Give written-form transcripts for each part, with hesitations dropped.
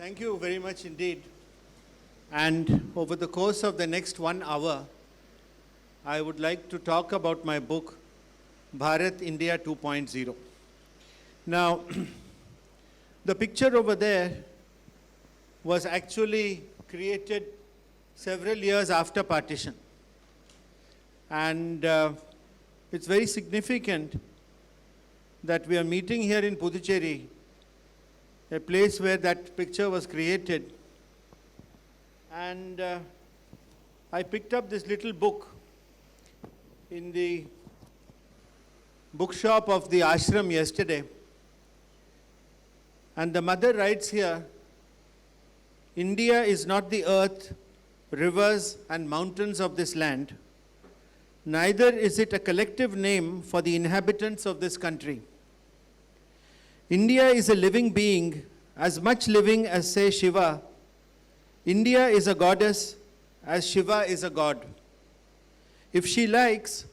Thank you very much indeed. And over the course of the next 1 hour, I would like to talk about my book, Bharat, India 2.0. Now, the picture over there was actually created several years after partition. And it's very significant that we are meeting here in Puducherry, a place where that picture was created. And I picked up this little book in the bookshop of the ashram yesterday. And the mother writes here, India is not the earth, rivers and mountains of this land. Neither is it a collective name for the inhabitants of this country. India is a living being, as much living as, say, Shiva. India is a goddess, as Shiva is a god. If she likes,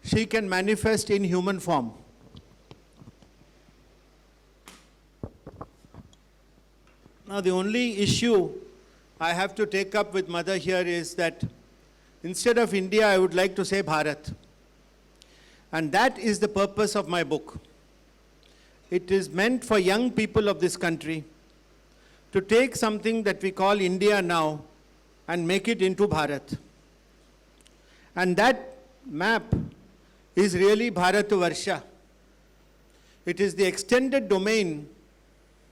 she can manifest in human form. Now, the only issue I have to take up with Mother here is that instead of India, I would like to say Bharat. And that is the purpose of my book. It is meant for young people of this country to take something that we call India now and make it into Bharat. And that map is really Bharatvarsha. It is the extended domain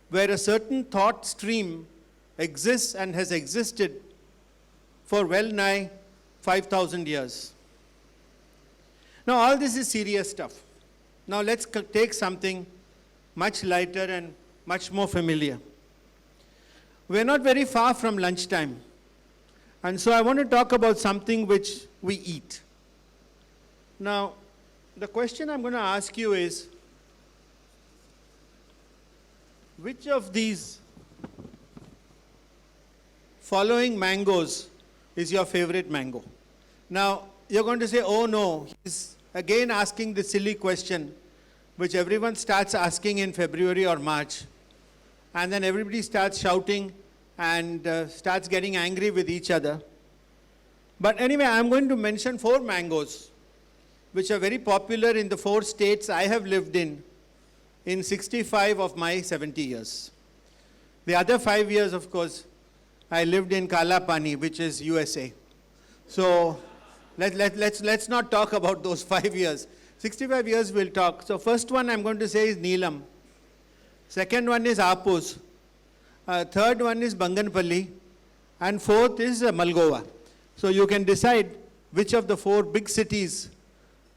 where a certain thought stream exists and has existed for well nigh 5,000 years. Now all this is serious stuff. Now let's take something much lighter and much more familiar. We're not very far from lunchtime. And so I want to talk about something which we eat. Now, the question I'm going to ask you is, which of these following mangoes is your favorite mango? Now, you're going to say, oh no, he's again asking the silly question, which everyone starts asking in February or March. And then everybody starts shouting and starts getting angry with each other. But anyway, I'm going to mention 4 mangoes, which are very popular in the 4 states I have lived in 65 of my 70 years. The other 5 years, of course, I lived in Kalapani, which is USA. So let's not talk about those 5 years. 65 years we'll talk. So first one I'm going to say is Neelam. Second one is Apus. Third one is Banganpalli. And fourth is Malgova. So you can decide which of the 4 big cities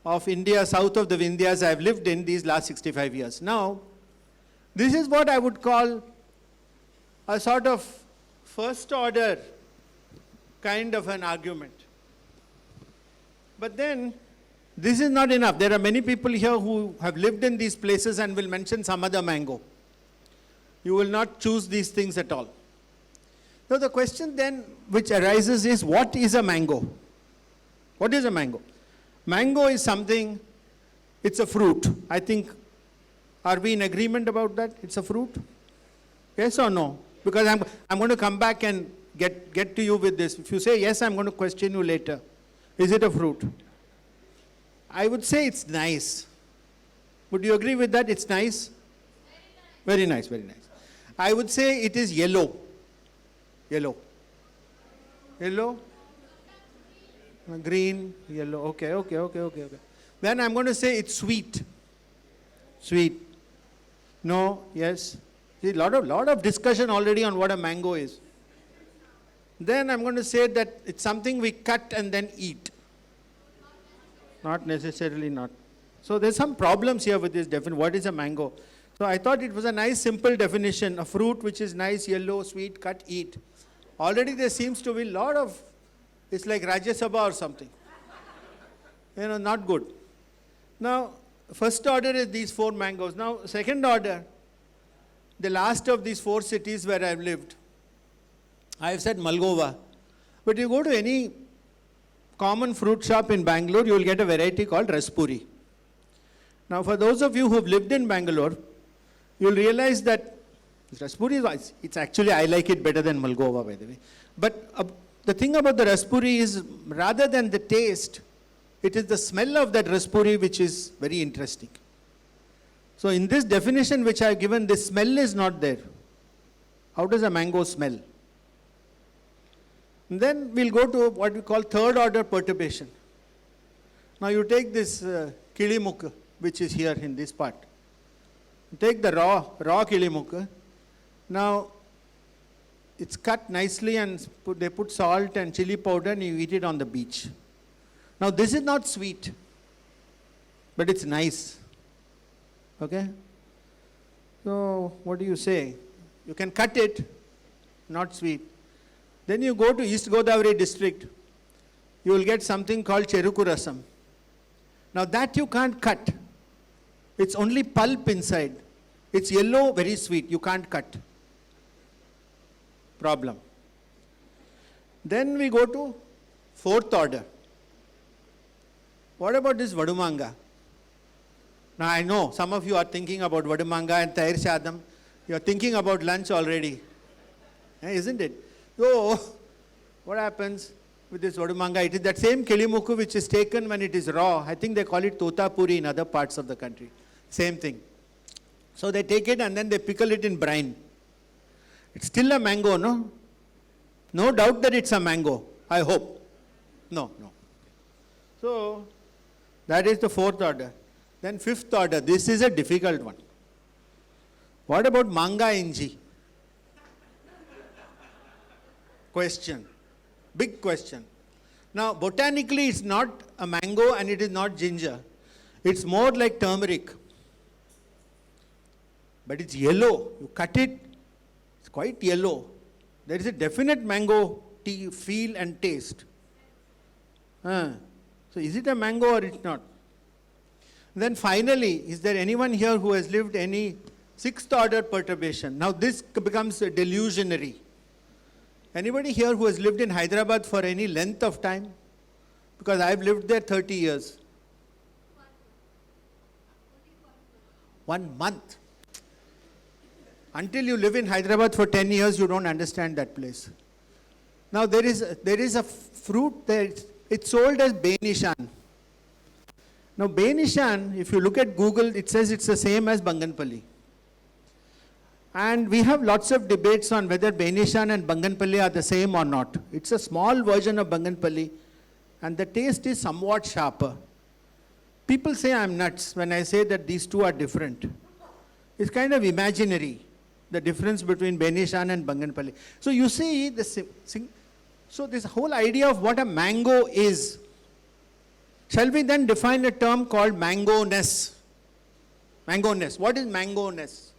of India, south of the Vindhyas, I've lived in these last 65 years. Now, this is what I would call a sort of first order kind of an argument. But then, this is not enough. There are many people here who have lived in these places and will mention some other mango. You will not choose these things at all. So the question then which arises is, what is a mango? What is a mango? Mango is something, it's a fruit. I think, are we in agreement about that? It's a fruit? Yes or no? Because I'm going to come back and get to you with this. If you say yes, I'm going to question you later. Is it a fruit? I would say it's nice. Would you agree with that? It's nice? Very nice, very nice. I would say it is yellow. Yellow. Yellow? Green, yellow. Okay. Then I'm going to say it's sweet. Sweet. No, yes. See, lot of discussion already on what a mango is. Then I'm going to say that it's something we cut and then eat. Not necessarily not. So there's some problems here with this definition. What is a mango? So I thought it was a nice simple definition. A fruit which is nice, yellow, sweet, cut, eat. Already there seems to be a lot of, it's like Rajya Sabha or something. Not good. Now, first order is these 4 mangoes. Now, second order, the last of these 4 cities where I've lived. I've said Malgova. But you go to any common fruit shop in Bangalore, you will get a variety called Raspuri. Now, for those of you who have lived in Bangalore, you'll realize that This Raspuri it's actually, I like it better than Malgova, by the way. But the thing about the Raspuri is, rather than the taste, it is the smell of that Raspuri which is very interesting. So in this definition which I have given, the smell is not there. How does a mango smell? And then we'll go to what we call third order perturbation. Now you take this kilimukka, which is here in this part. Take the raw kilimukka. Now it's cut nicely and they put salt and chili powder and you eat it on the beach. Now this is not sweet, but it's nice. Okay? So what do you say? You can cut it, not sweet. Then you go to East Godavari district, you will get something called cheruku rasam. Now that you can't cut. It's only pulp inside. It's yellow, very sweet. You can't cut. Problem. Then we go to fourth order. What about this vadumanga? Now I know some of you are thinking about vadumanga and tair sadam. You are thinking about lunch already. Isn't it? So, what happens with this vadumanga? It is that same kilimukku which is taken when it is raw. I think they call it totapuri in other parts of the country. Same thing. So they take it and then they pickle it in brine. It's still a mango, no? No doubt that it's a mango, I hope. No. So, that is the fourth order. Then fifth order, this is a difficult one. What about manga inji? Question. Big question. Now, botanically, it's not a mango and it is not ginger. It's more like turmeric. But it's yellow. You cut it, it's quite yellow. There is a definite mango feel and taste. So, is it a mango or it's not? Then finally, is there anyone here who has lived any sixth order perturbation? Now, this becomes delusionary. Anybody here who has lived in Hyderabad for any length of time? Because I've lived there 30 years. 1 month. Until you live in Hyderabad for 10 years, you don't understand that place. Now there is a fruit there, it's sold as Benishan. Now Benishan, if you look at Google, it says it's the same as Banganpalli. And we have lots of debates on whether Benishan and Banganpalli are the same or not. It's a small version of Banganpalli and the taste is somewhat sharper. People say I'm nuts when I say that these two are different. It's kind of imaginary, the difference between Benishan and Banganpalli. So you see, so this whole idea of what a mango is, shall we then define a term called mango-ness? Mango-ness. What is mango-ness?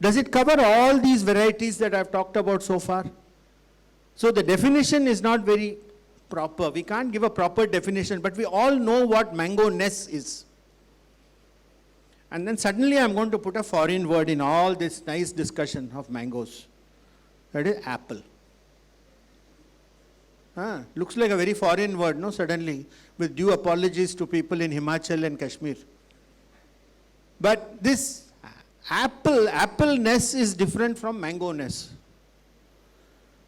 Does it cover all these varieties that I've talked about so far? So the definition is not very proper. We can't give a proper definition, but we all know what mango-ness is. And then suddenly I'm going to put a foreign word in all this nice discussion of mangoes. That is apple. Looks like a very foreign word, no? Suddenly, with due apologies to people in Himachal and Kashmir. But this apple-ness is different from mango-ness,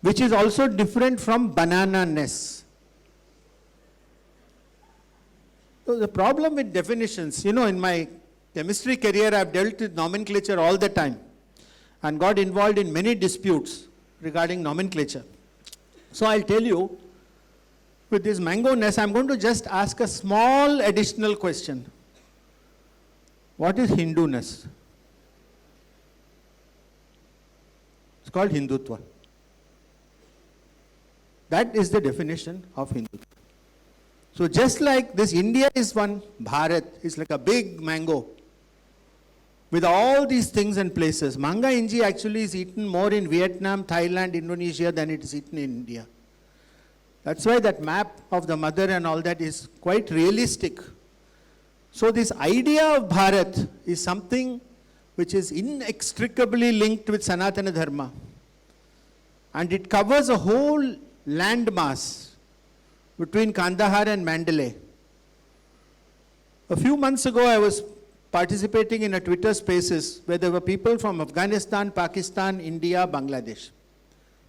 which is also different from banana-ness. So the problem with definitions, in my chemistry career, I've dealt with nomenclature all the time and got involved in many disputes regarding nomenclature. So I'll tell you, with this mango-ness, I'm going to just ask a small additional question. What is Hindu-ness? It's called Hindutva. That is the definition of Hindutva. So just like this India is one, Bharat is like a big mango with all these things and places. Manga inji actually is eaten more in Vietnam, Thailand, Indonesia than it is eaten in India. That's why that map of the mother and all that is quite realistic. So this idea of Bharat is something which is inextricably linked with Sanatana Dharma. And it covers a whole landmass between Kandahar and Mandalay. A few months ago, I was participating in a Twitter Spaces where there were people from Afghanistan, Pakistan, India, Bangladesh.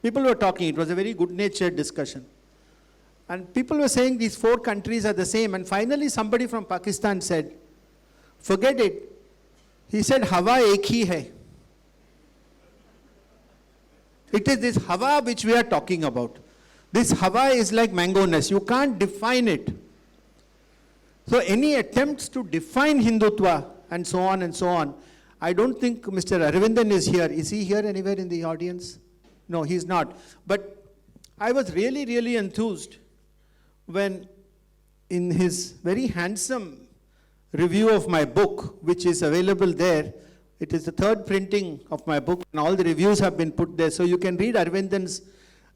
People were talking. It was a very good-natured discussion. And people were saying these 4 countries are the same. And finally, somebody from Pakistan said, forget it. He said, Hawa ek hi hai. It is this Hawa which we are talking about. This Hawa is like mangoness. You can't define it. So any attempts to define Hindutva and so on, I don't think Mr. Aravindan is here. Is he here anywhere in the audience? No, he's not. But I was really, really enthused when in his very handsome review of my book, which is available there, it is the 3rd printing of my book, and all the reviews have been put there. So you can read Aravindan's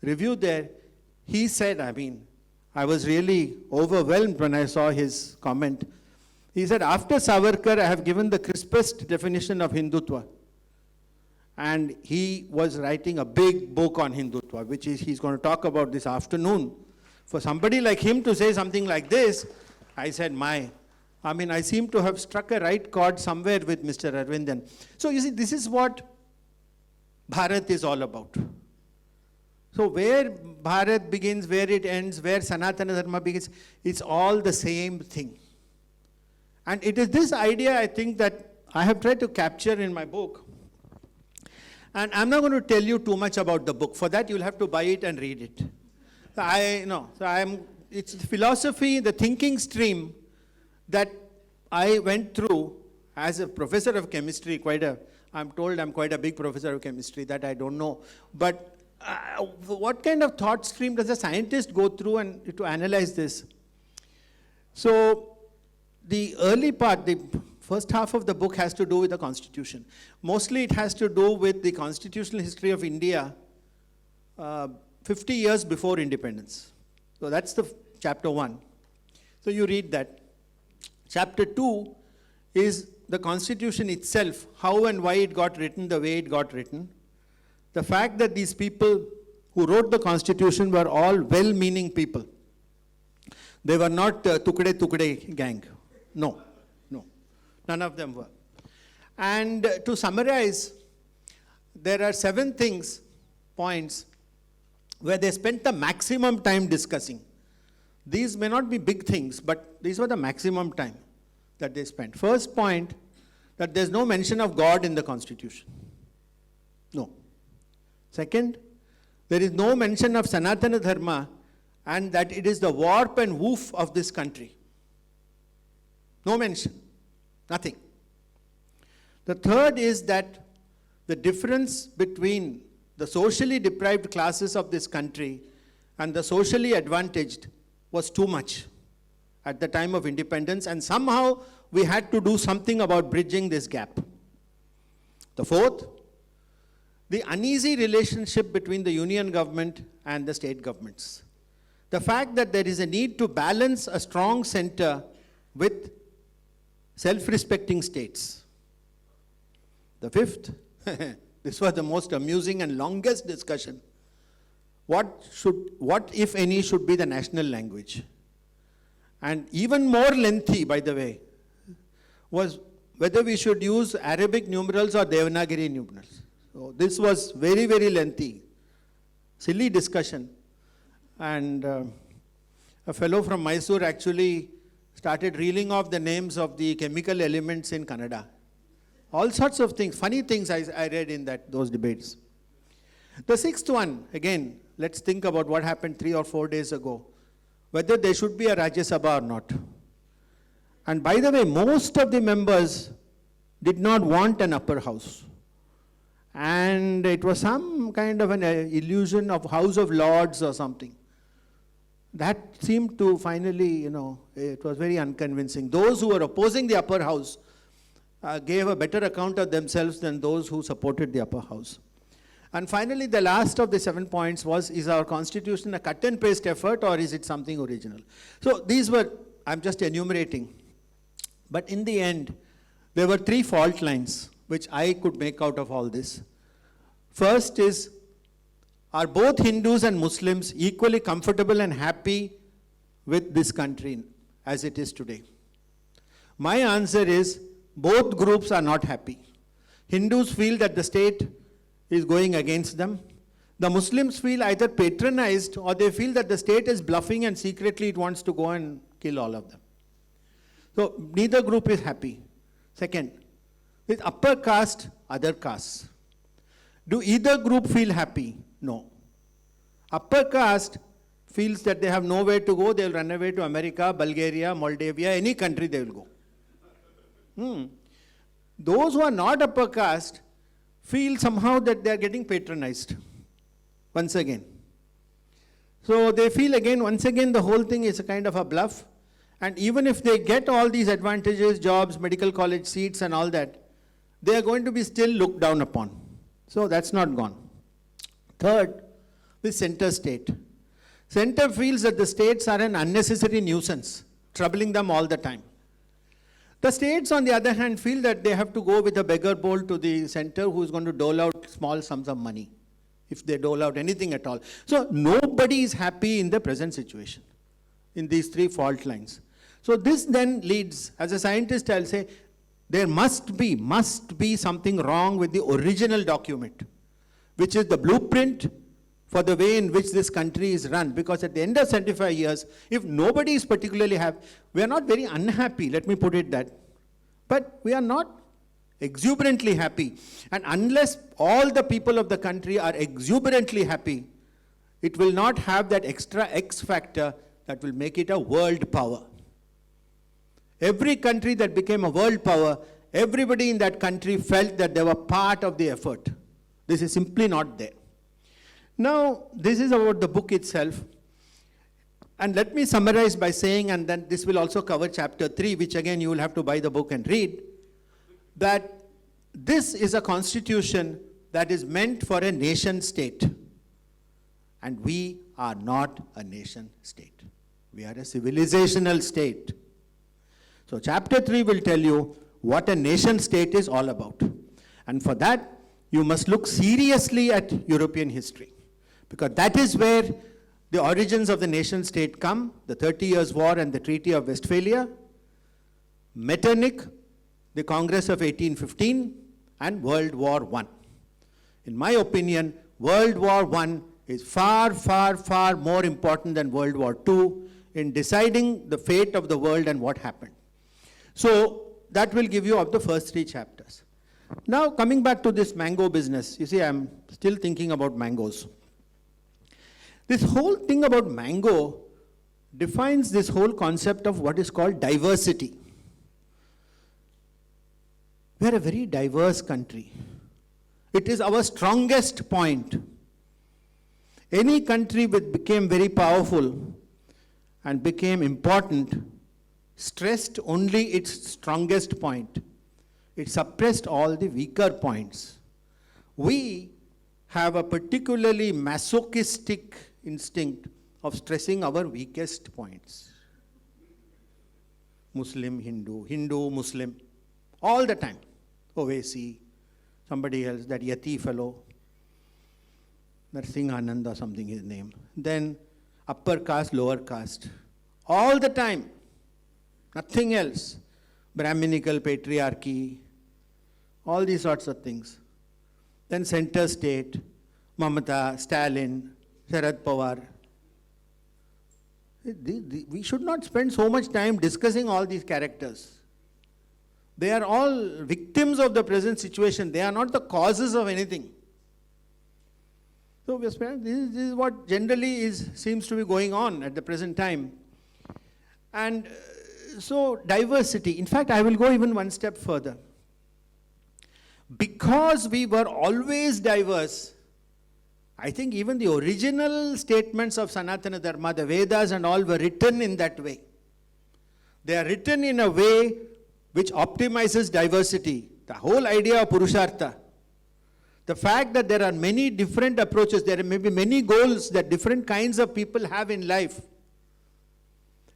review there. He said, I was really overwhelmed when I saw his comment. He said, after Savarkar, I have given the crispest definition of Hindutva. And he was writing a big book on Hindutva, which he's going to talk about this afternoon. For somebody like him to say something like this, I said, I seem to have struck a right chord somewhere with Mr. Aravindan. So you see, this is what Bharat is all about. So where Bharat begins, where it ends, where Sanatana Dharma begins, it's all the same thing. And it is this idea, I think, that I have tried to capture in my book. And I'm not going to tell you too much about the book. For that, you'll have to buy it and read it. It's the philosophy, the thinking stream that I went through as a professor of chemistry. I'm told I'm quite a big professor of chemistry, that I don't know. But what kind of thought stream does a scientist go through and to analyze this? So the early part, the first half of the book has to do with the Constitution. Mostly it has to do with the constitutional history of India 50 years before independence. So that's the chapter 1. So you read that. Chapter 2 is the Constitution itself, how and why it got written the way it got written. The fact that these people who wrote the Constitution were all well-meaning people. They were not tukde gang. No. None of them were. And to summarize, there are 7 points, where they spent the maximum time discussing. These may not be big things, but these were the maximum time that they spent. First point, that there's no mention of God in the Constitution. No. Second, there is no mention of Sanatana Dharma and that it is the warp and woof of this country. No mention. Nothing. The third is that the difference between the socially deprived classes of this country and the socially advantaged was too much at the time of independence, and somehow we had to do something about bridging this gap. The fourth, the uneasy relationship between the union government and the state governments. The fact that there is a need to balance a strong center with self-respecting states. The fifth, this was the most amusing and longest discussion. What if any should be the national language? And even more lengthy, by the way, was whether we should use Arabic numerals or Devanagari numerals. So this was very, very lengthy, silly discussion. And a fellow from Mysore actually started reeling off the names of the chemical elements in Kannada. All sorts of things, funny things I read in those debates. The sixth one, again, let's think about what happened 3 or 4 days ago, whether there should be a Rajya Sabha or not. And by the way, most of the members did not want an upper house. And it was some kind of an illusion of House of Lords or something. That seemed to finally, it was very unconvincing. Those who were opposing the upper house gave a better account of themselves than those who supported the upper house. And finally, the last of the 7 points was, is our constitution a cut and paste effort or is it something original? So these were, I'm just enumerating. But in the end, there were 3 fault lines which I could make out of all this. First is, are both Hindus and Muslims equally comfortable and happy with this country as it is today? My answer is, Both groups are not happy. Hindus feel that the state is going against them. The Muslims feel either patronized or they feel that the state is bluffing and secretly it wants to go and kill all of them. So neither group is happy. Second, with upper caste, other castes. Do either group feel happy? No. Upper caste feels that they have nowhere to go, they'll run away to America, Bulgaria, Moldavia, any country they will go. Those who are not upper caste feel somehow that they are getting patronized once again. So they feel again, once again, the whole thing is a kind of a bluff. And even if they get all these advantages, jobs, medical college seats and all that, they are going to be still looked down upon. So that's not gone. Third, the center state. Center feels that the states are an unnecessary nuisance, troubling them all the time. The states, on the other hand, feel that they have to go with a beggar bowl to the center who is going to dole out small sums of money, if they dole out anything at all. So nobody is happy in the present situation, in these three fault lines. So this then leads, as a scientist, I'll say, there must be something wrong with the original document, which is the blueprint for the way in which this country is run. Because at the end of 75 years, if nobody is particularly happy, we are not very unhappy, let me put it that. But we are not exuberantly happy. And unless all the people of the country are exuberantly happy, it will not have that extra X factor that will make it a world power. Every country that became a world power, everybody in that country felt that they were part of the effort. This is simply not there. Now, this is about the book itself. And let me summarize by saying, and then this will also cover chapter 3, which again you will have to buy the book and read, that this is a constitution that is meant for a nation state. And we are not a nation state. We are a civilizational state. So chapter 3 will tell you what a nation state is all about. And for that, you must look seriously at European history. Because that is where the origins of the nation state come, the 30 Years' War and the Treaty of Westphalia, Metternich, the Congress of 1815, and World War I. In my opinion, World War I is far, far, far more important than World War II in deciding the fate of the world and what happened. So that will give you of the first 3 chapters. Now coming back to this mango business, you see I'm still thinking about mangoes. This whole thing about mango defines this whole concept of what is called diversity. We are a very diverse country. It is our strongest point. Any country which became very powerful and became important stressed only its strongest point. It suppressed all the weaker points. We have a particularly masochistic instinct of stressing our weakest points. Muslim, Hindu, Hindu, Muslim, all the time. Owaisi, somebody else, that Yati fellow, Narsingh Anand or something his name. Then upper caste, lower caste. All the time. Nothing else. Brahminical patriarchy, all these sorts of things. Then center state, Mamata, Stalin, Sharad Pawar. We should not spend so much time discussing all these characters. They are all victims of the present situation. They are not the causes of anything. So this is what generally seems to be going on at the present time. And so diversity, in fact, I will go even one step further. Because we were always diverse, I think even the original statements of Sanatana Dharma, the Vedas and all, were written in that way. They are written in a way which optimizes diversity. The whole idea of Purushartha, the fact that there are many different approaches, there may be many goals that different kinds of people have in life.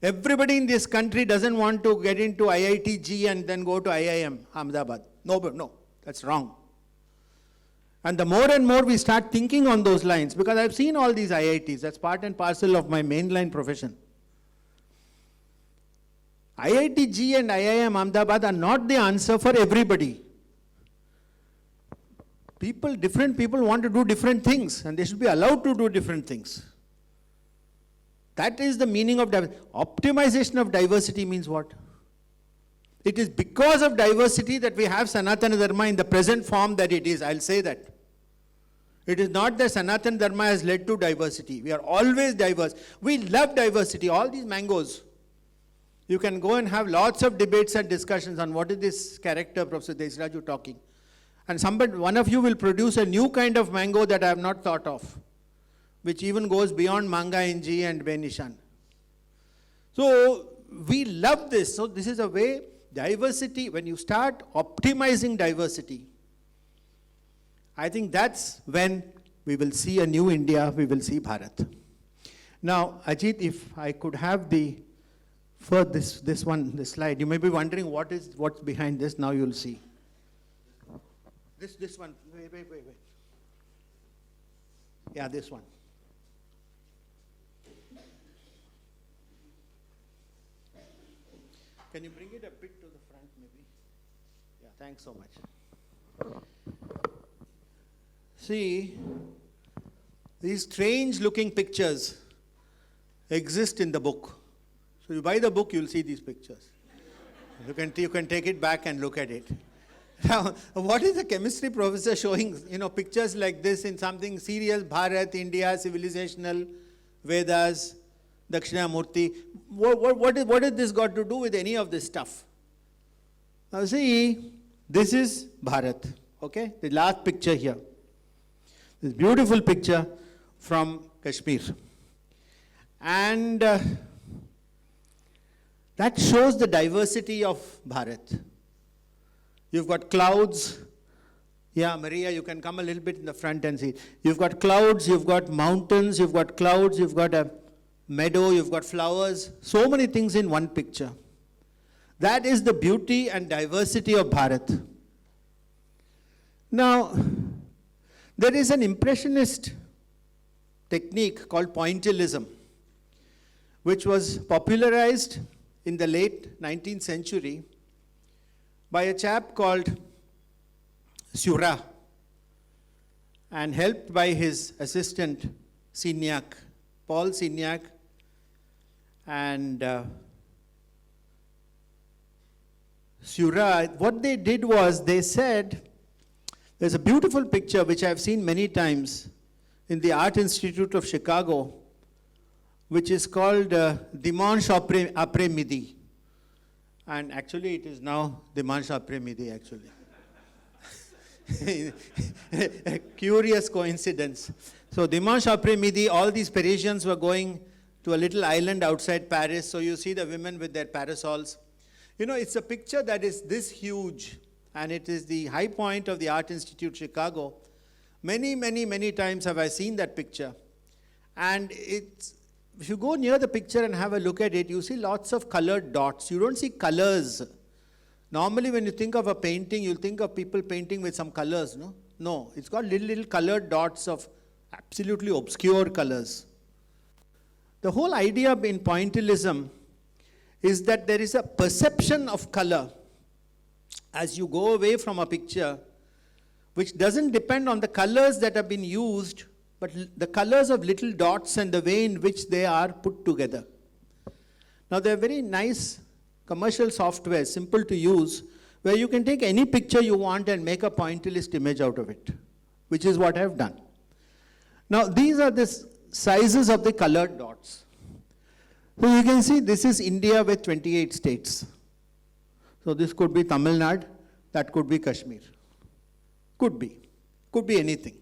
Everybody in this country doesn't want to get into IITG and then go to IIM, Ahmedabad. No, that's wrong. And the more and more we start thinking on those lines, because I've seen all these IITs, that's part and parcel of my mainline profession. IITG and IIM Ahmedabad are not the answer for everybody. Different people want to do different things, and they should be allowed to do different things. That is the meaning of diversity. Optimization of diversity means what? It is because of diversity that we have Sanatana Dharma in the present form that it is. I'll say that. It is not that Sanatana Dharma has led to diversity. We are always diverse. We love diversity. All these mangoes. You can go and have lots of debates and discussions on what is this character, Professor Desiraju, talking. And one of you will produce a new kind of mango that I have not thought of, which even goes beyond Manga Inji and Benishan. So we love this. So this is a way, diversity, when you start optimizing diversity, I think that's when we will see a new India, we will see Bharat. Now, Ajit, if I could have this slide. You may be wondering what's behind this. Now you'll see. This one. Wait. Yeah, this one. Can you bring it a bit to the front, maybe? Yeah, thanks so much. See, these strange-looking pictures exist in the book. So you buy the book, you'll see these pictures. You can take it back and look at it. Now, what is the chemistry professor showing, pictures like this in something serious, Bharat, India, civilizational, Vedas, Dakshinamurti? What has this got to do with any of this stuff? Now see, this is Bharat, okay? The last picture here. This beautiful picture from Kashmir. And that shows the diversity of Bharat. You've got clouds. Yeah, Maria, you can come a little bit in the front and see. You've got clouds, you've got mountains, you've got clouds, you've got a meadow, you've got flowers. So many things in one picture. That is the beauty and diversity of Bharat. Now, there is an impressionist technique called Pointillism, which was popularized in the late 19th century by a chap called Seurat, and helped by his assistant Signac, Paul Signac. And Seurat, what they did was they said, there's a beautiful picture which I've seen many times in the Art Institute of Chicago, which is called Dimanche après midi. And actually it is now Dimanche après midi actually. A curious coincidence. So Dimanche après midi, all these Parisians were going to a little island outside Paris. So you see the women with their parasols. It's a picture that is this huge, and it is the high point of the Art Institute Chicago. Many, many, many times have I seen that picture. And if you go near the picture and have a look at it, you see lots of colored dots. You don't see colors. Normally when you think of a painting, you'll think of people painting with some colors, no? No, it's got little colored dots of absolutely obscure colors. The whole idea in pointillism is that there is a perception of color as you go away from a picture, which doesn't depend on the colors that have been used, but the colors of little dots and the way in which they are put together. Now there are very nice commercial software, simple to use, where you can take any picture you want and make a pointillist image out of it, which is what I have done. Now these are the sizes of the colored dots. So you can see this is India with 28 states. So this could be Tamil Nadu, that could be Kashmir. Could be anything.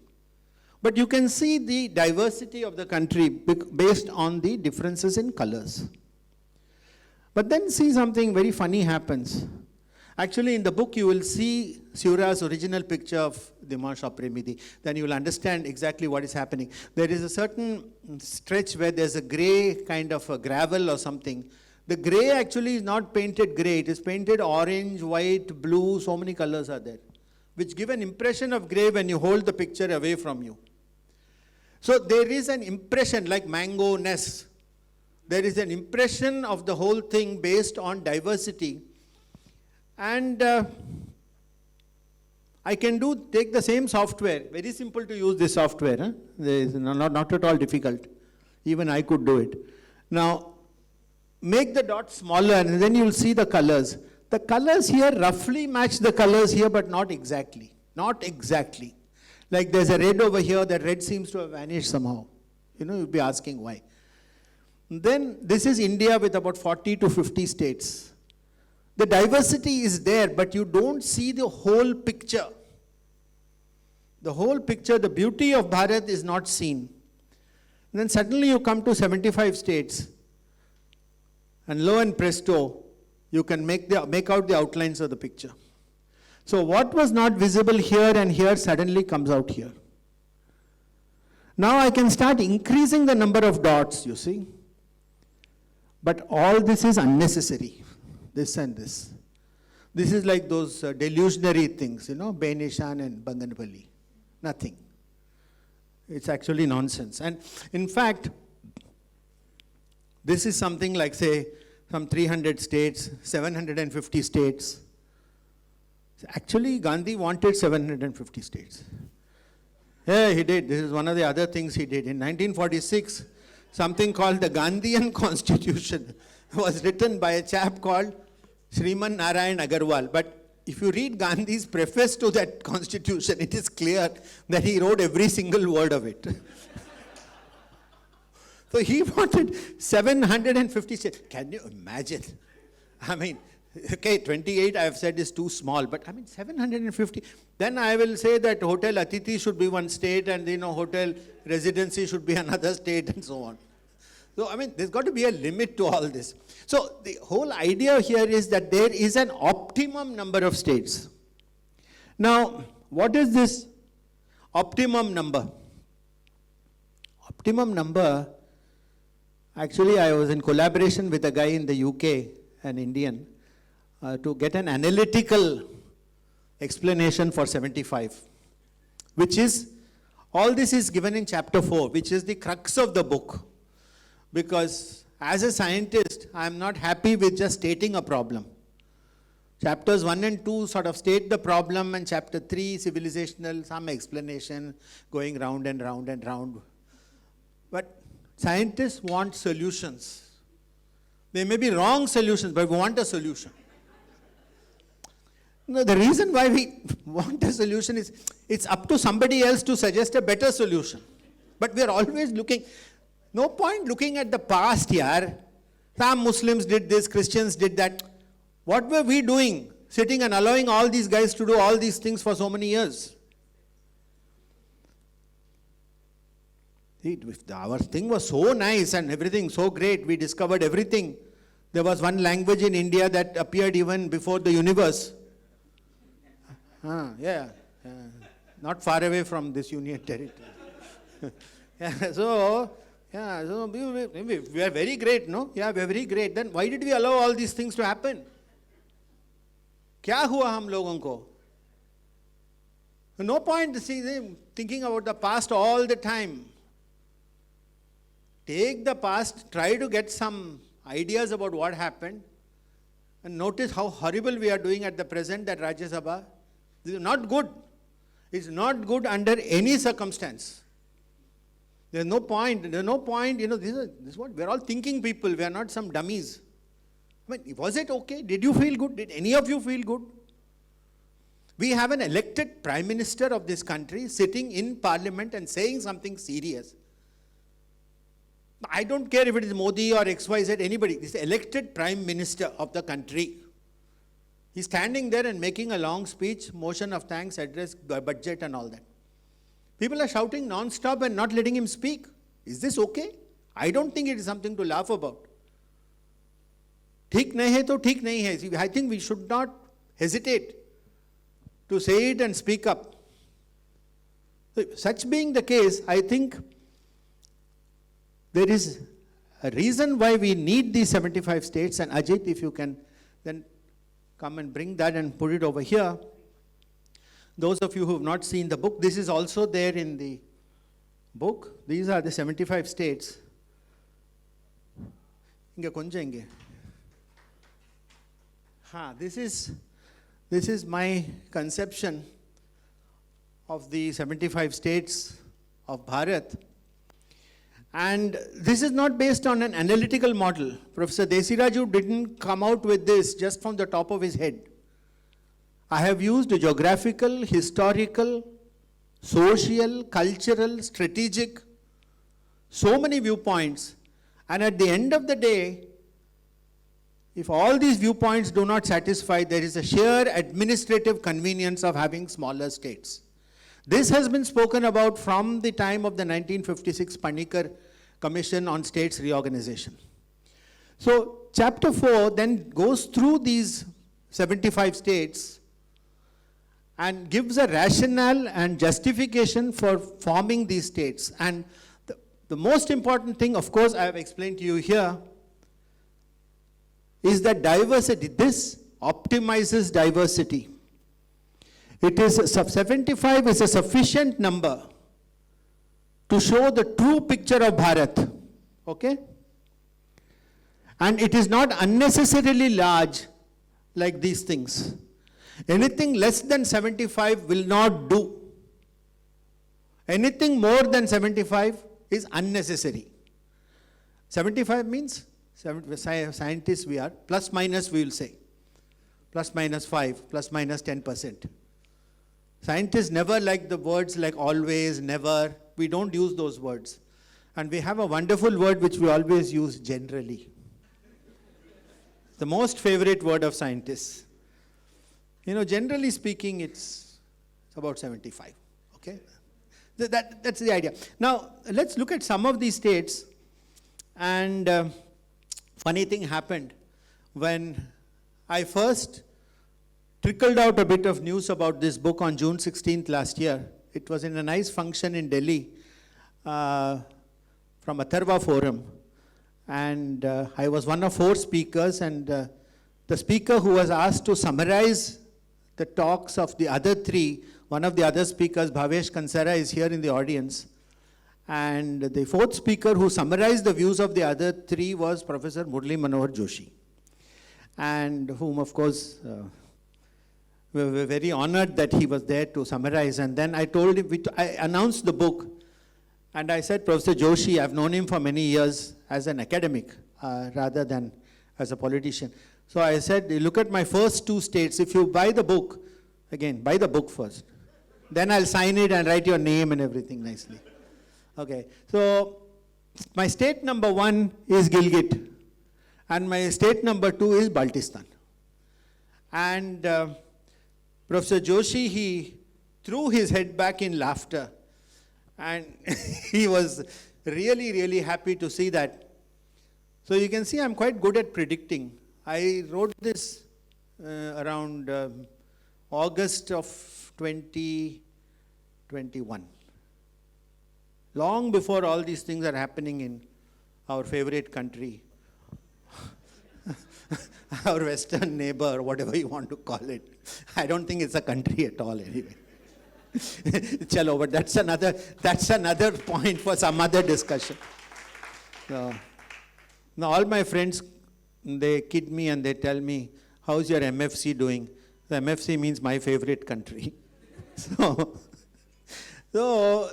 But you can see the diversity of the country based on the differences in colors. But then see something very funny happens. Actually in the book you will see Seurat's original picture of Dimanche après midi. Then you will understand exactly what is happening. There is a certain stretch where there's a grey kind of a gravel or something. The grey actually is not painted grey. It is painted orange, white, blue, so many colors are there, which give an impression of grey when you hold the picture away from you. So there is an impression like mango-ness. There is an impression of the whole thing based on diversity. And I can take the same software. Very simple to use this software. Huh? It's not at all difficult. Even I could do it. Now, make the dots smaller and then you'll see the colors. The colors here roughly match the colors here, but not exactly. Not exactly. Like there's a red over here, that red seems to have vanished somehow. You'll be asking why. Then this is India with about 40 to 50 states. The diversity is there, but you don't see the whole picture. The whole picture, the beauty of Bharat is not seen. And then suddenly you come to 75 states, and lo and presto, you can make out the outlines of the picture. So what was not visible here and here suddenly comes out here. Now I can start increasing the number of dots, you see. But all this is unnecessary, this and this. This is like those delusionary things, Benishan and Banganapalli. Nothing. It's actually nonsense. And in fact, this is something like, say, some 300 states, 750 states. Actually, Gandhi wanted 750 states. Yeah, he did. This is one of the other things he did. In 1946, something called the Gandhian Constitution was written by a chap called Sriman Narayan Agarwal. But if you read Gandhi's preface to that constitution, it is clear that he wrote every single word of it. So he wanted 750 states. Can you imagine? I mean, okay, 28 I have said is too small, but I mean 750. Then I will say that Hotel Atithi should be one state and Hotel Residency should be another state and so on. So I mean, there's got to be a limit to all this. So the whole idea here is that there is an optimum number of states. Now, what is this optimum number? Optimum number, actually I was in collaboration with a guy in the UK, an Indian, to get an analytical explanation for 75, which is, all this is given in chapter 4, which is the crux of the book. Because as a scientist, I am not happy with just stating a problem. Chapters 1 and 2 sort of state the problem, and chapter 3, civilizational, some explanation going round and round and round. But scientists want solutions. They may be wrong solutions, but we want a solution. No, the reason why we want a solution is it's up to somebody else to suggest a better solution. But we are always looking. No point looking at the past here. Some Muslims did this, Christians did that. What were we doing? Sitting and allowing all these guys to do all these things for so many years. See, if our thing was so nice and everything so great, we discovered everything. There was one language in India that appeared even before the universe. Not far away from this union territory. So we are very great, no? Yeah, we are very great. Then why did we allow all these things to happen? क्या हुआ हम लोगों को? No point thinking about the past all the time. Take the past, try to get some ideas about what happened, and notice how horrible we are doing at the present at Rajya Sabha. This is not good. It's not good under any circumstance. There's no point, this is what, we're all thinking people, we are not some dummies. I mean, was it okay? Did you feel good? Did any of you feel good? We have an elected Prime Minister of this country sitting in Parliament and saying something serious. I don't care if it is Modi or XYZ, anybody. This is elected Prime Minister of the country. He's standing there and making a long speech, motion of thanks, address, budget and all that. People are shouting non-stop and not letting him speak. Is this okay? I don't think it is something to laugh about. ठीक नहीं है तो ठीक नहीं है. I think we should not hesitate to say it and speak up. So, such being the case, I think there is a reason why we need these 75 states, and Ajit, if you can then come and bring that and put it over here. Those of you who have not seen the book, this is also there in the book. These are the 75 states. Inga konja inge. This is my conception of the 75 states of Bharat. And this is not based on an analytical model. Professor Desiraju didn't come out with this just from the top of his head. I have used geographical, historical, social, cultural, strategic, so many viewpoints. And at the end of the day, if all these viewpoints do not satisfy, there is a sheer administrative convenience of having smaller states. This has been spoken about from the time of the 1956 Panikar Commission on States Reorganization. So chapter 4 then goes through these 75 states and gives a rationale and justification for forming these states. And the most important thing, of course, I have explained to you here, is that diversity. This optimizes diversity. It is 75 is a sufficient number to show the true picture of Bharat. Okay? And it is not unnecessarily large like these things. Anything less than 75 will not do. Anything more than 75 is unnecessary. 75 means, scientists we are, plus minus we will say. Plus minus 5, plus minus 10%. Scientists never like the words like always, never. We don't use those words. And we have a wonderful word which we always use, generally. The most favorite word of scientists. You know, generally speaking, it's about 75. Okay? That's the idea. Now, let's look at some of these states. And funny thing happened when I first trickled out a bit of news about this book on June 16th last year. It was in a nice function in Delhi from Atharva Forum. And I was one of 4 speakers, and the speaker who was asked to summarize the talks of the other 3, one of the other speakers, Bhavesh Kansara, is here in the audience. And the 4th speaker who summarized the views of the other 3 was Professor Murli Manohar Joshi, and whom, of course, we were very honored that he was there to summarize. And then I told him, I announced the book, and I said, Professor Joshi, I've known him for many years as an academic rather than as a politician. So I said, look at my first 2 states. If you buy the book, again, buy the book first. Then I'll sign it and write your name and everything nicely. Okay, so my state number 1 is Gilgit, and my state number 2 is Baltistan. And Professor Joshi, he threw his head back in laughter, and he was really, really happy to see that. So you can see I'm quite good at predicting. I wrote this around August of 2021. Long before all these things are happening in our favorite country, our western neighbor, whatever you want to call it. I don't think it's a country at all anyway. Chalo, but that's another point for some other discussion. So, now all my friends, they kid me and they tell me, how's your MFC doing? The MFC means my favorite country. So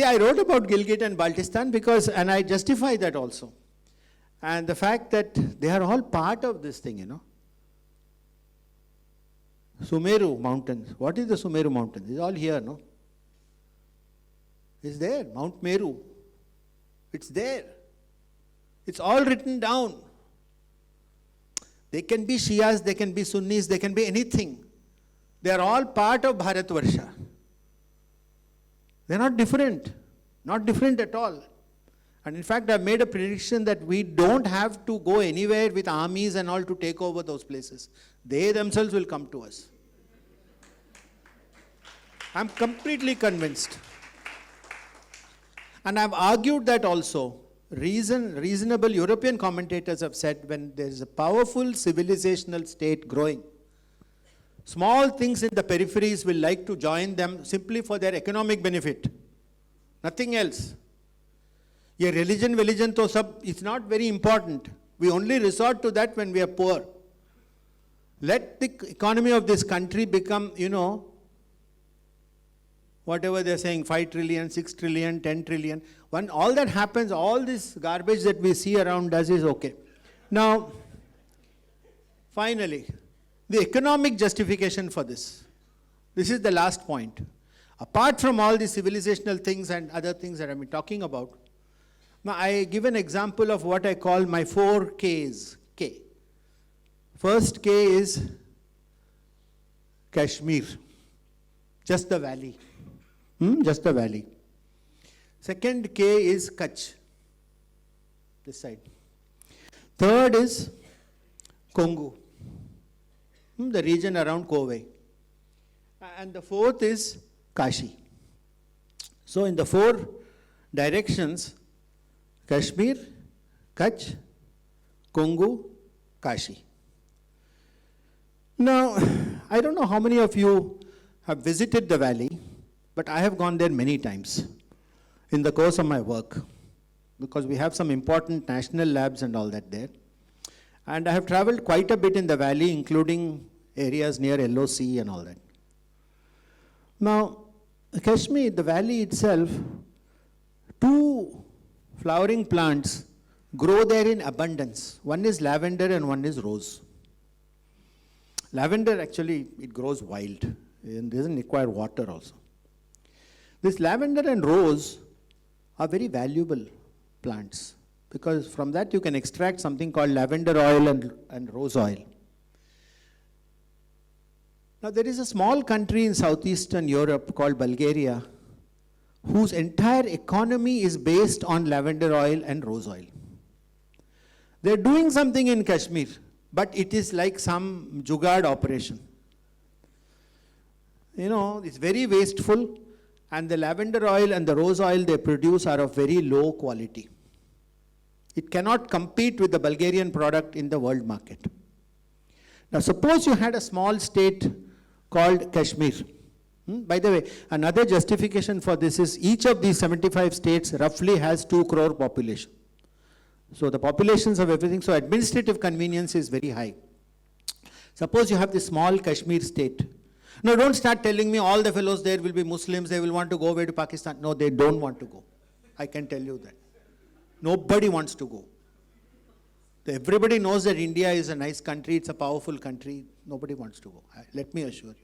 I wrote about Gilgit and Baltistan because, and I justify that also. And the fact that they are all part of this thing, you know. Sumeru Mountains. What is the Sumeru Mountains? It's all here, no? It's there, Mount Meru. It's there. It's all written down. They can be Shias, they can be Sunnis, they can be anything. They are all part of Bharatvarsha. They're not different at all. And in fact, I've made a prediction that we don't have to go anywhere with armies and all to take over those places. They themselves will come to us. I'm completely convinced. And I've argued that also. Reasonable European commentators have said when there is a powerful civilizational state growing, small things in the peripheries will like to join them simply for their economic benefit. Nothing else. Your religion to sab, it's not very important. We only resort to that when we are poor. Let the economy of this country become, whatever they're saying, 5 trillion, 6 trillion, 10 trillion. When all that happens, all this garbage that we see around us is okay. Now, finally, the economic justification for this. This is the last point. Apart from all the civilizational things and other things that I've been talking about, now I give an example of what I call my 4 Ks. K. First K is Kashmir, just the valley. Just the valley. Second K is Kutch, this side. Third is Kongu, the region around Kovai. And the fourth is Kashi. So in the 4 directions, Kashmir, Kutch, Kongu, Kashi. Now, I don't know how many of you have visited the valley, but I have gone there many times in the course of my work, because we have some important national labs and all that there. And I have traveled quite a bit in the valley, including areas near LOC and all that. Now, Kashmir, the valley itself, 2 flowering plants grow there in abundance. One is lavender and one is rose. Lavender, actually, it grows wild and doesn't require water also. This lavender and rose are very valuable plants, because from that you can extract something called lavender oil and rose oil. Now, there is a small country in southeastern Europe called Bulgaria, whose entire economy is based on lavender oil and rose oil. They're doing something in Kashmir, but it is like some jugaad operation. It's very wasteful, and the lavender oil and the rose oil they produce are of very low quality. It cannot compete with the Bulgarian product in the world market. Now, suppose you had a small state called Kashmir. By the way, another justification for this is each of these 75 states roughly has 2 crore population. So the populations of everything, so administrative convenience is very high. Suppose you have this small Kashmir state. Now, don't start telling me all the fellows there will be Muslims, they will want to go away to Pakistan. No, they don't want to go. I can tell you that. Nobody wants to go. Everybody knows that India is a nice country, it's a powerful country. Nobody wants to go. Let me assure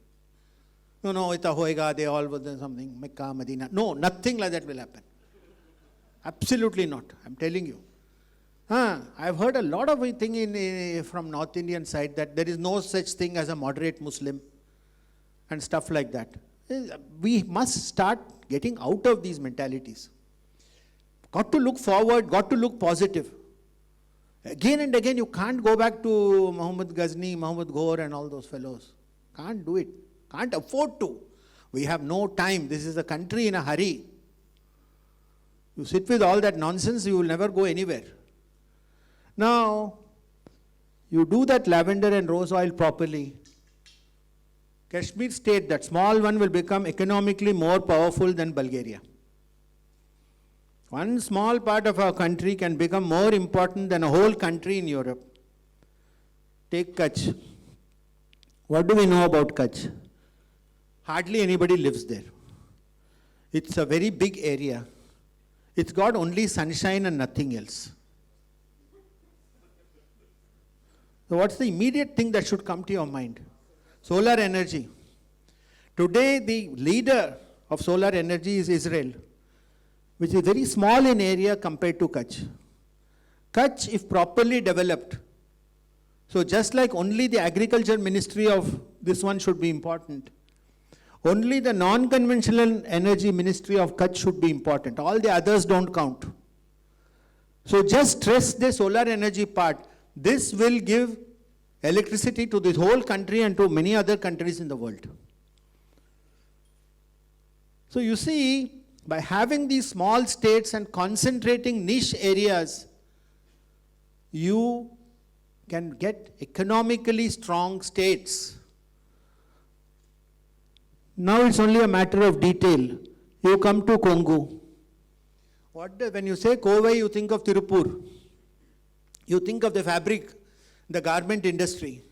you. No, ita hoega, they all will do something, Mecca, Medina. No, nothing like that will happen. Absolutely not. I'm telling you. I've heard a lot of thing from North Indian side that there is no such thing as a moderate Muslim and stuff like that. We must start getting out of these mentalities. Got to look forward, got to look positive. Again and again, you can't go back to Muhammad Ghazni, Muhammad Ghor and all those fellows. Can't do it. Can't afford to. We have no time. This is a country in a hurry. You sit with all that nonsense, you will never go anywhere. Now, you do that lavender and rose oil properly. Kashmir state, that small one, will become economically more powerful than Bulgaria. One small part of our country can become more important than a whole country in Europe. Take Kutch. What do we know about Kutch? Hardly anybody lives there. It's a very big area. It's got only sunshine and nothing else. So what's the immediate thing that should come to your mind? Solar energy. Today, the leader of solar energy is Israel, which is very small in area compared to Kutch. Kutch, if properly developed, so just like only the agriculture ministry of this one should be important, only the non-conventional energy ministry of Kutch should be important. All the others don't count. So just stress the solar energy part. This will give electricity to this whole country and to many other countries in the world. So you see, by having these small states and concentrating niche areas, you can get economically strong states. Now it's only a matter of detail. You come to Kongu. When you say Kovai, you think of Tirupur. You think of the fabric, the garment industry.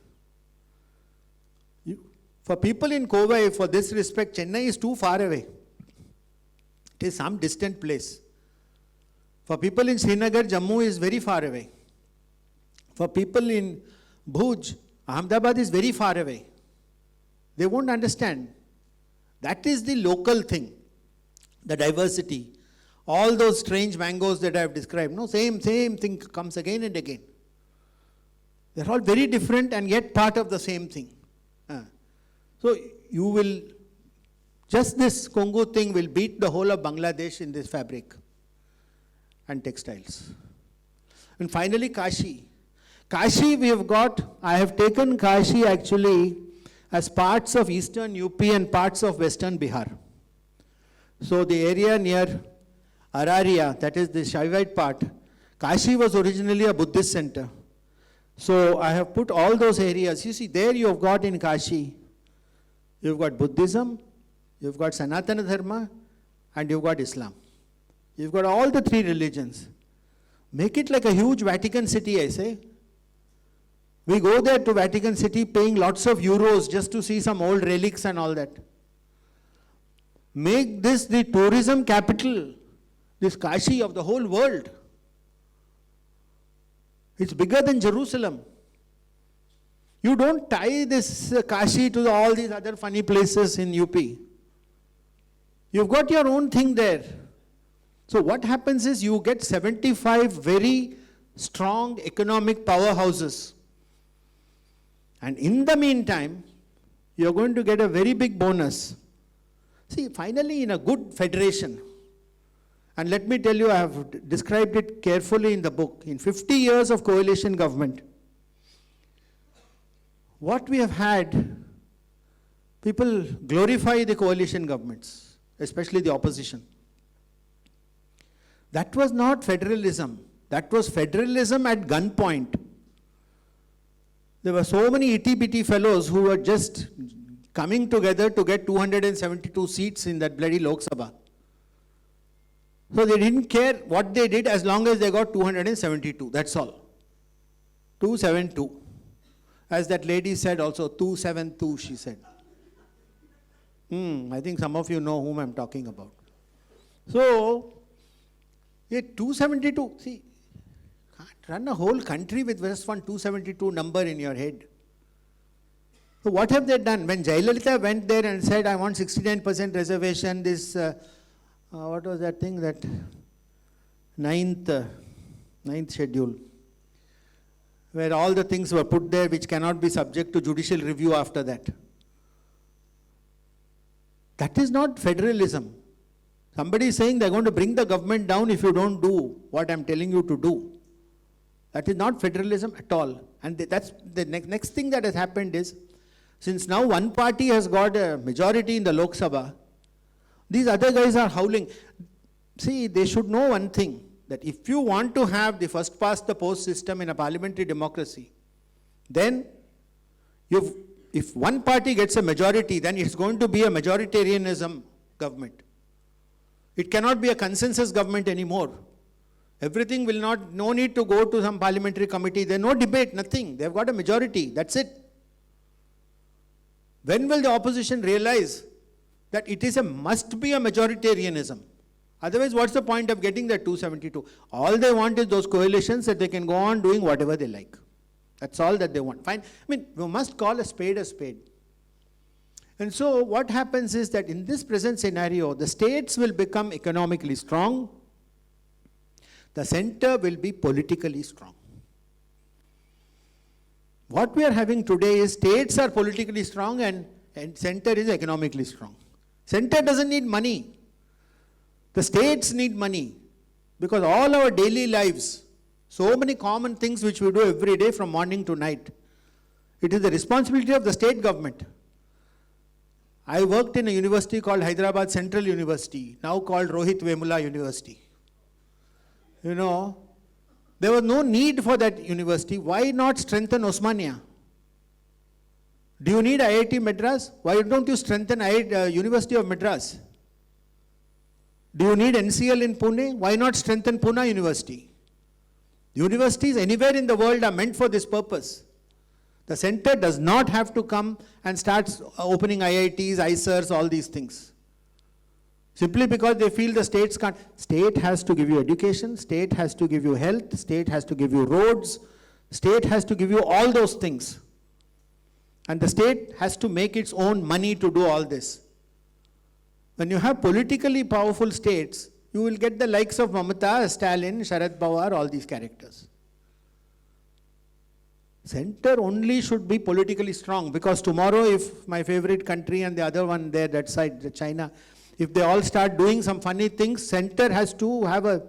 For people in Kovai, for this respect, Chennai is too far away. It is some distant place. For people in Srinagar, Jammu is very far away. For people in Bhuj, Ahmedabad is very far away. They won't understand. That is the local thing, the diversity. All those strange mangoes that I have described, no, same thing comes again and again. They're all very different and yet part of the same thing. So you will, just this Congo thing will beat the whole of Bangladesh in this fabric and textiles. And finally, Kashi. Kashi we have got, I have taken Kashi actually as parts of eastern UP and parts of western Bihar. So the area near Araria, that is the Shaivite part, Kashi was originally a Buddhist center. So I have put all those areas. You see, there you have got in Kashi, you've got Buddhism, you've got Sanatana Dharma, and you've got Islam. You've got all the three religions. Make it like a huge Vatican City, I say. We go there to Vatican City paying lots of euros just to see some old relics and all that. Make this the tourism capital, this Kashi of the whole world. It's bigger than Jerusalem. You don't tie this Kashi to all these other funny places in UP. You've got your own thing there. So what happens is you get 75 very strong economic powerhouses. And in the meantime, you're going to get a very big bonus. See, finally in a good federation, and let me tell you, I have described it carefully in the book, in 50 years of coalition government, what we have had, people glorify the coalition governments, especially the opposition. That was not federalism. That was federalism at gunpoint. There were so many itty-bitty fellows who were just coming together to get 272 seats in that bloody Lok Sabha. So they didn't care what they did as long as they got 272. That's all. 272. As that lady said also, 272, she said. I think some of you know whom I'm talking about. So, 272, see, can't run a whole country with just one 272 number in your head. So what have they done? When Jayalalitha went there and said, I want 69% reservation, this, what was that thing, that ninth schedule, where all the things were put there which cannot be subject to judicial review after that. That is not federalism. Somebody is saying they're going to bring the government down if you don't do what I'm telling you to do. That is not federalism at all. And that's the next thing that has happened is, since now one party has got a majority in the Lok Sabha, these other guys are howling. See, they should know one thing, that if you want to have the first past the post system in a parliamentary democracy, then if one party gets a majority, then it's going to be a majoritarianism government. It cannot be a consensus government anymore. Everything will not, no need to go to some parliamentary committee. There's no debate, nothing. They've got a majority. That's it. When will the opposition realize that it is must be a majoritarianism? Otherwise, what's the point of getting that 272? All they want is those coalitions that they can go on doing whatever they like. That's all that they want. Fine. I mean, we must call a spade a spade. And so what happens is that in this present scenario, the states will become economically strong. The center will be politically strong. What we are having today is states are politically strong and center is economically strong. Center doesn't need money. The states need money because all our daily lives, so many common things which we do every day from morning to night, it is the responsibility of the state government. I worked in a university called Hyderabad Central University, now called Rohit Vemula University. You know, there was no need for that university. Why not strengthen Osmania? Do you need IIT Madras? Why don't you strengthen University of Madras? Do you need NCL in Pune? Why not strengthen Pune University? Universities anywhere in the world are meant for this purpose. The center does not have to come and start opening IITs, ISERs, all these things. Simply because they feel the states can't. State has to give you education, state has to give you health, state has to give you roads, state has to give you all those things. And the state has to make its own money to do all this. When you have politically powerful states, you will get the likes of Mamata, Stalin, Sharad Pawar, all these characters. Center only should be politically strong, because tomorrow if my favorite country and the other one there, that side, China, if they all start doing some funny things, center has to have a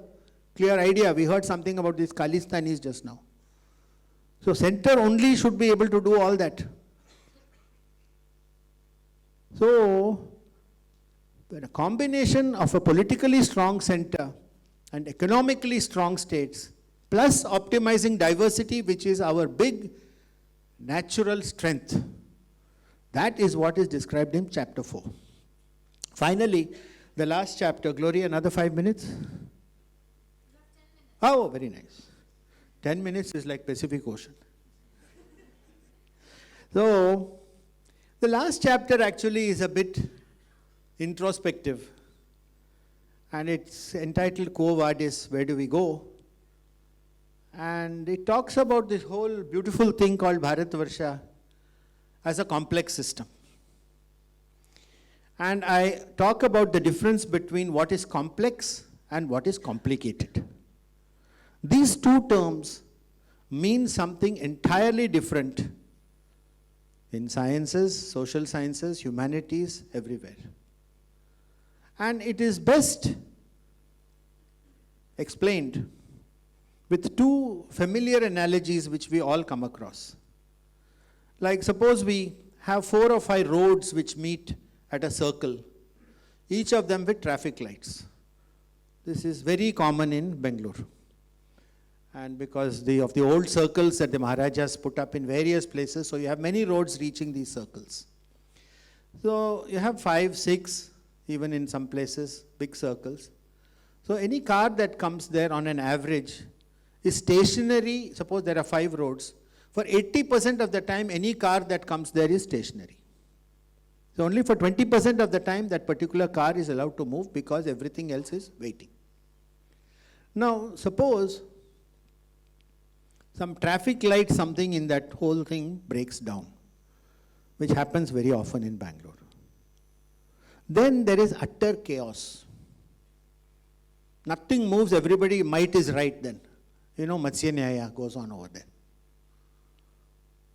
clear idea. We heard something about these Khalistanis just now. So center only should be able to do all that. So, when a combination of a politically strong center and economically strong states, plus optimizing diversity, which is our big natural strength, that is what is described in chapter 4. Finally, the last chapter, Gloria, another 5 minutes? Oh, very nice. 10 minutes is like Pacific Ocean. So, the last chapter actually is a bit introspective, and it's entitled Quo Vadis, Where Do We Go? And it talks about this whole beautiful thing called Bharatvarsha as a complex system. And I talk about the difference between what is complex and what is complicated. These two terms mean something entirely different in sciences, social sciences, humanities, everywhere. And it is best explained with two familiar analogies which we all come across. Like suppose we have 4 or 5 roads which meet at a circle, each of them with traffic lights. This is very common in Bangalore. And because of the old circles that the Maharajas put up in various places, so you have many roads reaching these circles. So you have 5, 6, even in some places, big circles. So any car that comes there on an average is stationary. Suppose there are 5 roads. For 80% of the time, any car that comes there is stationary. So only for 20% of the time, that particular car is allowed to move because everything else is waiting. Now, suppose some traffic light, something in that whole thing breaks down, which happens very often in Bangalore. Then there is utter chaos. Nothing moves, everybody, might is right then. You know, Matsya Nyaya goes on over there.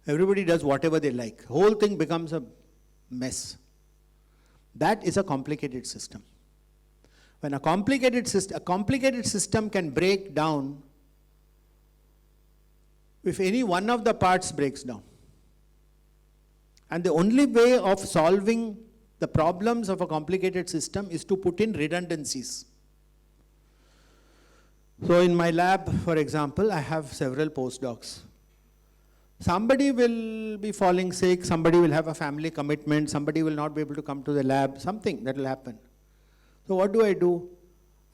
Everybody does whatever they like. Whole thing becomes a mess. That is a complicated system. When a complicated system can break down if any one of the parts breaks down. And the only way of solving the problems of a complicated system is to put in redundancies. So in my lab, for example, I have several postdocs. Somebody will be falling sick, somebody will have a family commitment, somebody will not be able to come to the lab, something that will happen. So what do?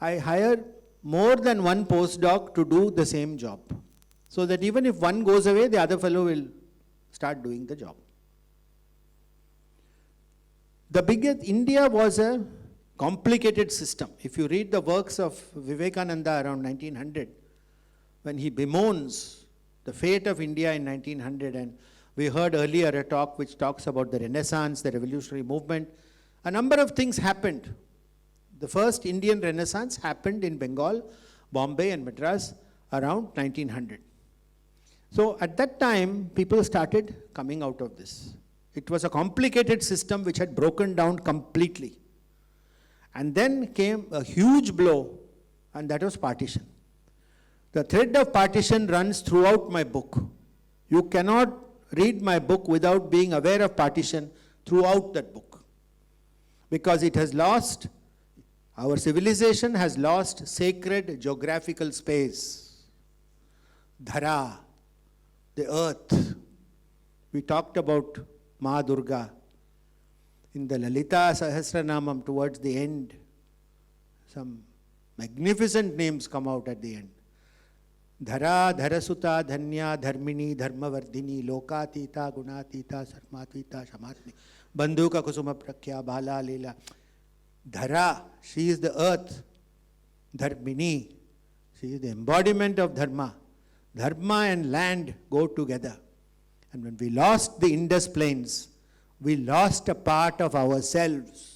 I hire more than one postdoc to do the same job. So that even if one goes away, the other fellow will start doing the job. The biggest, India was a complicated system. If you read the works of Vivekananda around 1900, when he bemoans the fate of India in 1900, and we heard earlier a talk which talks about the Renaissance, the revolutionary movement, a number of things happened. The first Indian Renaissance happened in Bengal, Bombay and Madras around 1900. So at that time, people started coming out of this. It was a complicated system which had broken down completely. And then came a huge blow, and that was partition. The thread of partition runs throughout my book. You cannot read my book without being aware of partition throughout that book. Because it has lost, our civilization has lost sacred geographical space. Dhara, the earth. We talked about Ma Durga. In the Lalita Sahasranamam towards the end, some magnificent names come out at the end. Dhara, Dharasuta, Dhanya, Dharmini, Dharmavardhini, Lokatita, Gunatita, Sarmatita, Shamatni, Bandhuka, Kusuma, Prakya, Bala, Leela. Dhara, she is the earth. Dharmini, she is the embodiment of Dharma. Dharma and land go together. And when we lost the Indus plains, we lost a part of ourselves.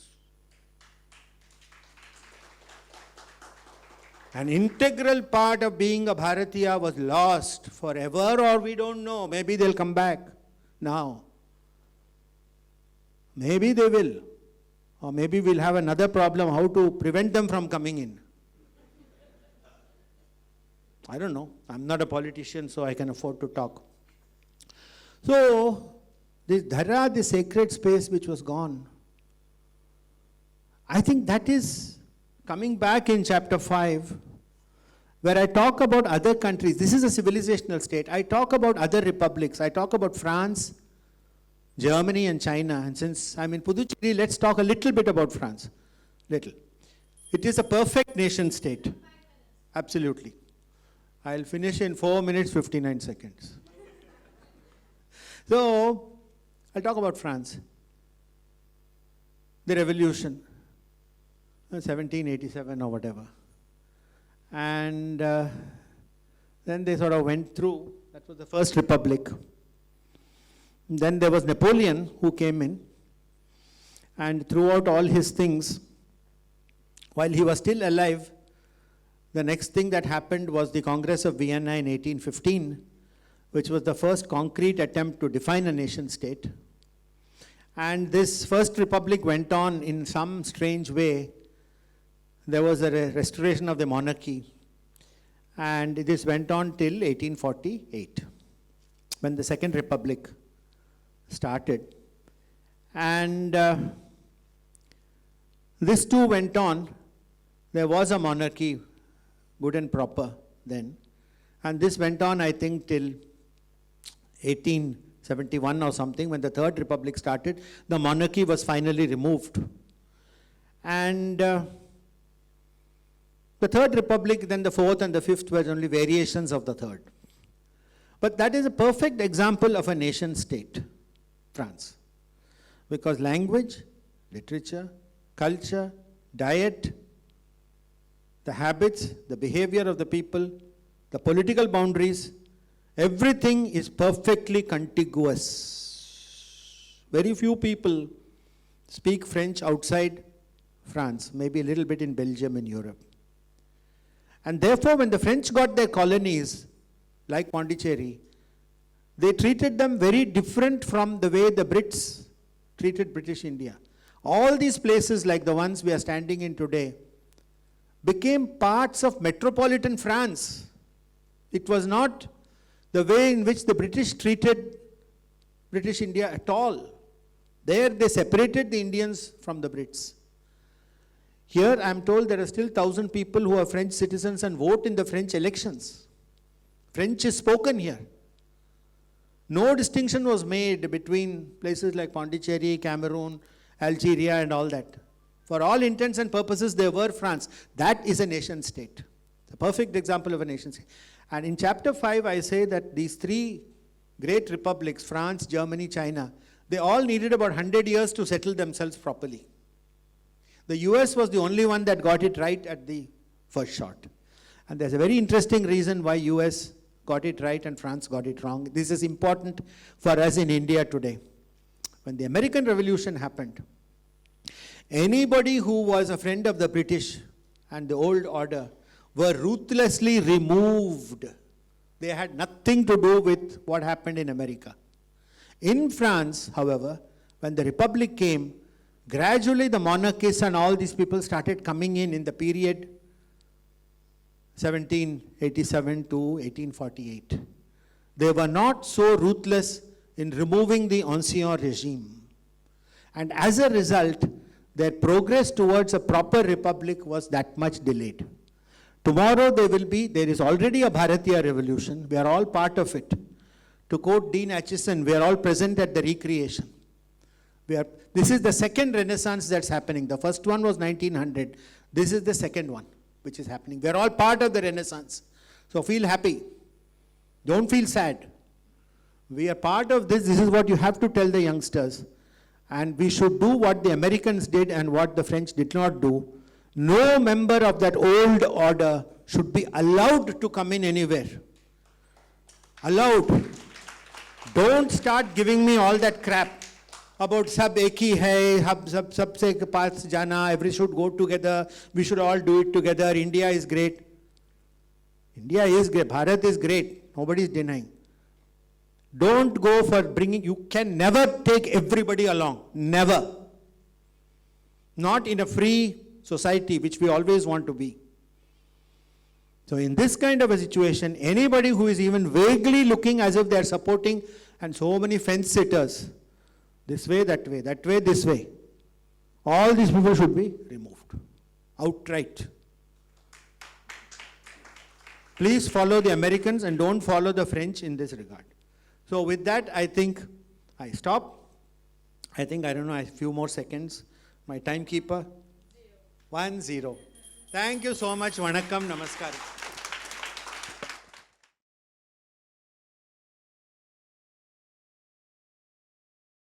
An integral part of being a Bharatiya was lost forever, or we don't know. Maybe they'll come back now. Maybe they will. Or maybe we'll have another problem, how to prevent them from coming in. I don't know. I'm not a politician, so I can afford to talk. So, this Dhara, the sacred space which was gone, I think that is coming back in chapter 5, where I talk about other countries. This is a civilizational state. I talk about other republics. I talk about France, Germany and China. And since I'm in Puducherry, let's talk a little bit about France. Little. It is a perfect nation state. Absolutely. I'll finish in 4 minutes, 59 seconds. So, I'll talk about France. The revolution, 1787 or whatever. And then they sort of went through. That was the first republic. Then there was Napoleon who came in. And throughout all his things, while he was still alive, the next thing that happened was the Congress of Vienna in 1815, which was the first concrete attempt to define a nation state. And this first republic went on in some strange way. There was a restoration of the monarchy. And this went on till 1848, when the second republic started. And this too went on. There was a monarchy, good and proper then. And this went on, I think, till 1871 or something, when the Third Republic started. The monarchy was finally removed. And the Third Republic, then the Fourth and the Fifth were only variations of the Third. But that is a perfect example of a nation state, France. Because language, literature, culture, diet, the habits, the behavior of the people, the political boundaries, everything is perfectly contiguous. Very few people speak French outside France, maybe a little bit in Belgium and Europe. And therefore, when the French got their colonies, like Pondicherry, they treated them very different from the way the Brits treated British India. All these places, like the ones we are standing in today, became parts of metropolitan France. It was not the way in which the British treated British India at all. There they separated the Indians from the Brits. Here I am told there are still 1,000 people who are French citizens and vote in the French elections. French is spoken here. No distinction was made between places like Pondicherry, Cameroon, Algeria and all that. For all intents and purposes, they were France. That is a nation state. It's a perfect example of a nation state. And in chapter 5, I say that these three great republics, France, Germany, China, they all needed about 100 years to settle themselves properly. The US was the only one that got it right at the first shot. And there's a very interesting reason why US got it right and France got it wrong. This is important for us in India today. When the American Revolution happened, anybody who was a friend of the British and the old order were ruthlessly removed. They had nothing to do with what happened in America. In France, however, when the Republic came, gradually the monarchists and all these people started coming in the period 1787 to 1848. They were not so ruthless in removing the ancien regime. And as a result, their progress towards a proper republic was that much delayed. Tomorrow there is already a Bharatiya revolution. We are all part of it. To quote Dean Acheson, we are all present at the recreation. This is the second renaissance that's happening. The first one was 1900. This is the second one which is happening. We are all part of the renaissance. So feel happy. Don't feel sad. We are part of this. This is what you have to tell the youngsters. And we should do what the Americans did and what the French did not do. No member of that old order should be allowed to come in anywhere. Allowed. Don't start giving me all that crap about sab ek hi hai, sab se paas jana, every should go together, we should all do it together, India is great. India is great, Bharat is great, nobody is denying. Don't go for bringing, you can never take everybody along, never. Not in a free society, which we always want to be. So in this kind of a situation, anybody who is even vaguely looking as if they are supporting, and so many fence sitters, this way, this way, all these people should be removed, outright. Please follow the Americans and don't follow the French in this regard. So with that, I think I stop. I think, I don't know, a few more seconds. My timekeeper? 1-0. Thank you so much. Vanakkam, namaskar.